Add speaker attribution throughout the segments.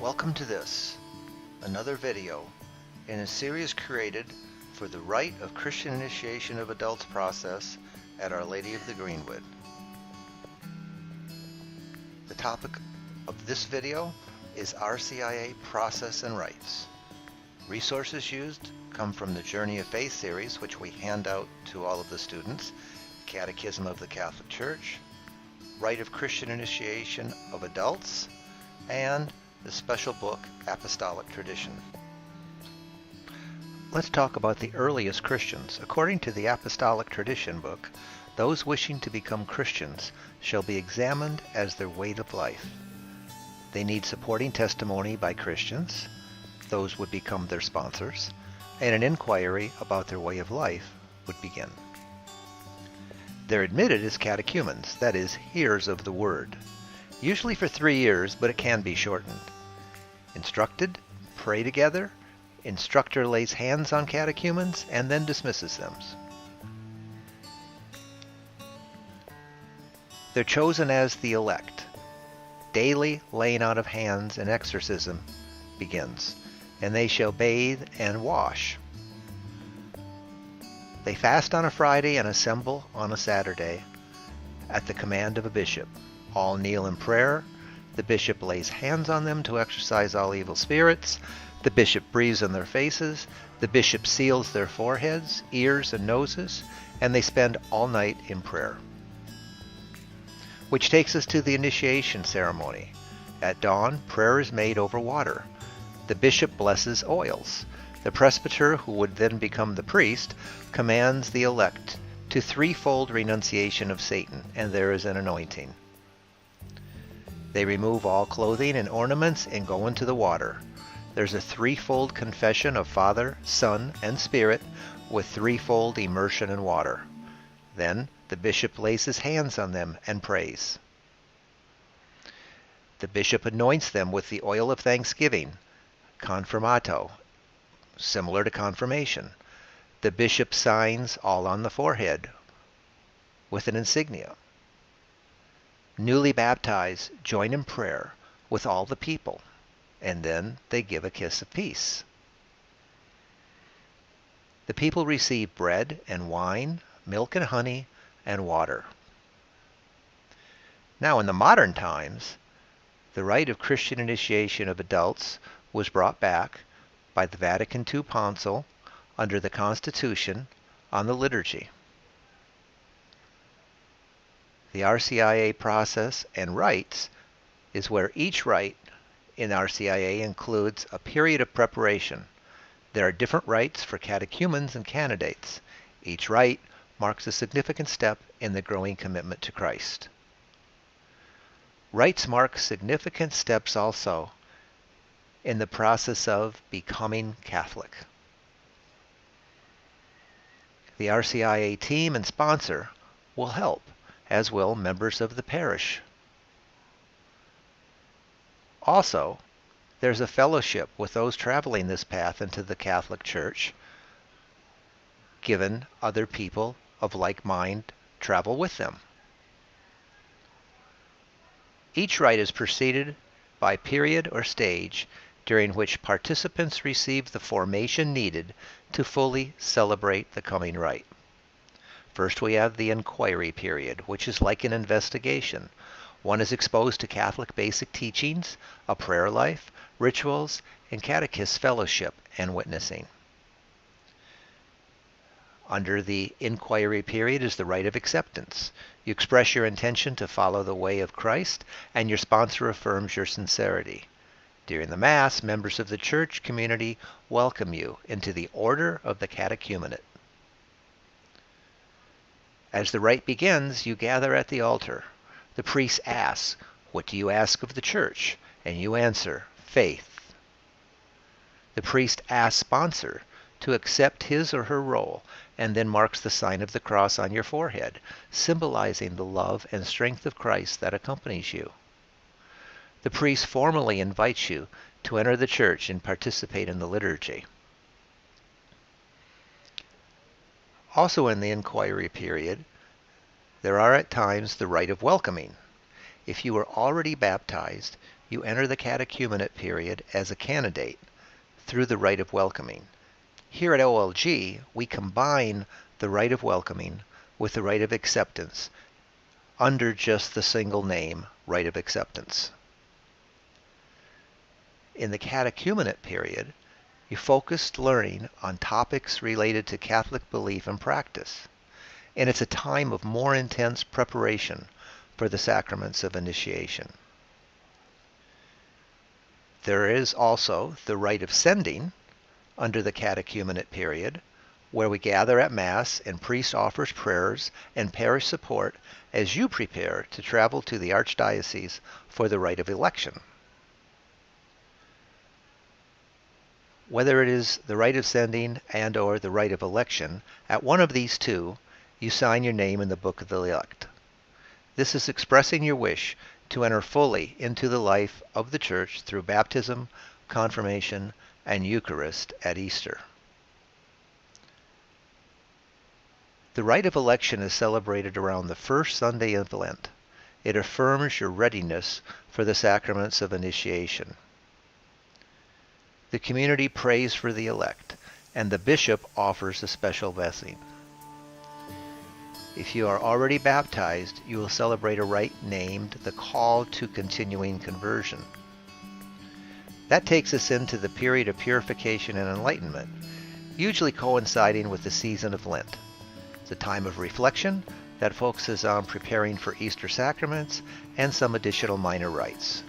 Speaker 1: Welcome to this, another video in a series created for the Rite of Christian Initiation of Adults process at Our Lady of the Greenwood. The topic of this video is RCIA Process and Rites. Resources used come from the Journey of Faith series, which we hand out to all of the students, Catechism of the Catholic Church, Rite of Christian Initiation of Adults, and the special book Apostolic Tradition. Let's talk about the earliest Christians. According to the Apostolic Tradition book, those wishing to become Christians shall be examined as their way of life. They need supporting testimony by Christians, those would become their sponsors, and an inquiry about their way of life would begin. They're admitted as catechumens, that is, hearers of the word, usually for 3 years, but it can be shortened. Instructed, pray together, instructor lays hands on catechumens and then dismisses them. They're chosen as the elect. Daily laying out of hands and exorcism begins, and they shall bathe and wash. They fast on a Friday and assemble on a Saturday at the command of a bishop. All kneel in prayer. The bishop lays hands on them to exorcise all evil spirits. The bishop breathes on their faces. The bishop seals their foreheads, ears, and noses, and they spend all night in prayer. Which takes us to the initiation ceremony. At dawn, prayer is made over water. The bishop blesses oils. The presbyter, who would then become the priest, commands the elect to threefold renunciation of Satan, and there is an anointing. They remove all clothing and ornaments and go into the water. There's a threefold confession of Father, Son, and Spirit with threefold immersion in water. Then the bishop lays his hands on them and prays. The bishop anoints them with the oil of thanksgiving, confirmato, similar to confirmation. The bishop signs all on the forehead with an insignia. Newly baptized join in prayer with all the people, and then they give a kiss of peace. The people receive bread and wine, milk and honey, and water. Now in the modern times, the rite of Christian initiation of adults was brought back by the Vatican II Council under the Constitution on the liturgy. The RCIA process and rites is where each rite in RCIA includes a period of preparation. There are different rites for catechumens and candidates. Each rite marks a significant step in the growing commitment to Christ. Rites mark significant steps also in the process of becoming Catholic. The RCIA team and sponsor will help, as will members of the parish. Also, there's a fellowship with those traveling this path into the Catholic Church, given other people of like mind travel with them. Each rite is preceded by period or stage during which participants receive the formation needed to fully celebrate the coming rite. First, we have the inquiry period, which is like an investigation. One is exposed to Catholic basic teachings, a prayer life, rituals, and catechist fellowship and witnessing. Under the inquiry period is the rite of acceptance. You express your intention to follow the way of Christ, and your sponsor affirms your sincerity. During the Mass, members of the church community welcome you into the order of the catechumenate. As the rite begins, you gather at the altar. The priest asks, "What do you ask of the church?" And you answer, "Faith." The priest asks sponsor to accept his or her role, and then marks the sign of the cross on your forehead, symbolizing the love and strength of Christ that accompanies you. The priest formally invites you to enter the church and participate in the liturgy. Also in the inquiry period, there are at times the rite of welcoming. If you were already baptized, you enter the catechumenate period as a candidate through the rite of welcoming. Here at OLG, we combine the rite of welcoming with the rite of acceptance under just the single name, rite of acceptance. In the catechumenate period, you focused learning on topics related to Catholic belief and practice, and it's a time of more intense preparation for the sacraments of initiation. There is also the rite of sending under the catechumenate period, where we gather at Mass and priest offers prayers and parish support as you prepare to travel to the Archdiocese for the rite of election. Whether it is the rite of sending and or the rite of election, at one of these two, you sign your name in the Book of the Elect. This is expressing your wish to enter fully into the life of the Church through baptism, confirmation, and Eucharist at Easter. The rite of election is celebrated around the first Sunday of Lent. It affirms your readiness for the sacraments of initiation. The community prays for the elect, and the bishop offers a special blessing. If you are already baptized, you will celebrate a rite named the Call to Continuing Conversion. That takes us into the period of purification and enlightenment, usually coinciding with the season of Lent. It's a time of reflection that focuses on preparing for Easter sacraments and some additional minor rites.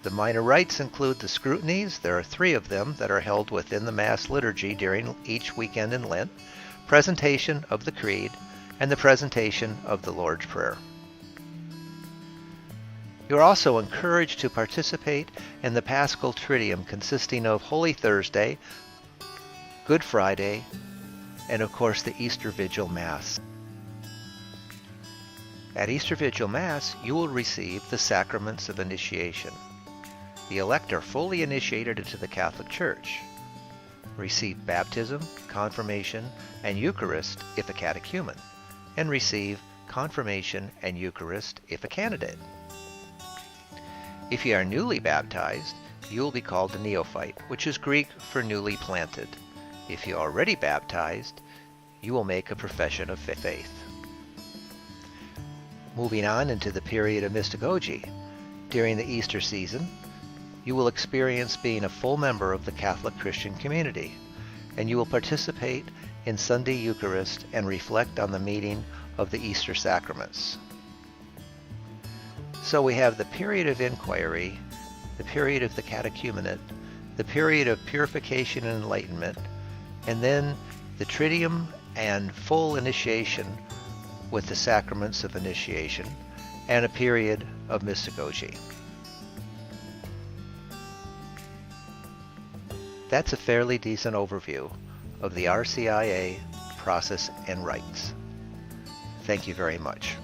Speaker 1: The minor rites include the scrutinies. There are 3 of them that are held within the Mass liturgy during each weekend in Lent, presentation of the Creed, and the presentation of the Lord's Prayer. You are also encouraged to participate in the Paschal Triduum, consisting of Holy Thursday, Good Friday, and of course the Easter Vigil Mass. At Easter Vigil Mass, you will receive the sacraments of initiation. The elect are fully initiated into the Catholic Church, receive baptism, confirmation, and Eucharist if a catechumen, and receive confirmation and Eucharist if a candidate. If you are newly baptized, you will be called a neophyte, which is Greek for newly planted. If you are already baptized, you will make a profession of faith. Moving on into the period of mystagogy, during the Easter season, you will experience being a full member of the Catholic Christian community, and you will participate in Sunday Eucharist and reflect on the meaning of the Easter sacraments. So we have the period of inquiry, the period of the catechumenate, the period of purification and enlightenment, and then the Triduum and full initiation with the sacraments of initiation, and a period of mystagogy. That's a fairly decent overview of the RCIA process and rites. Thank you very much.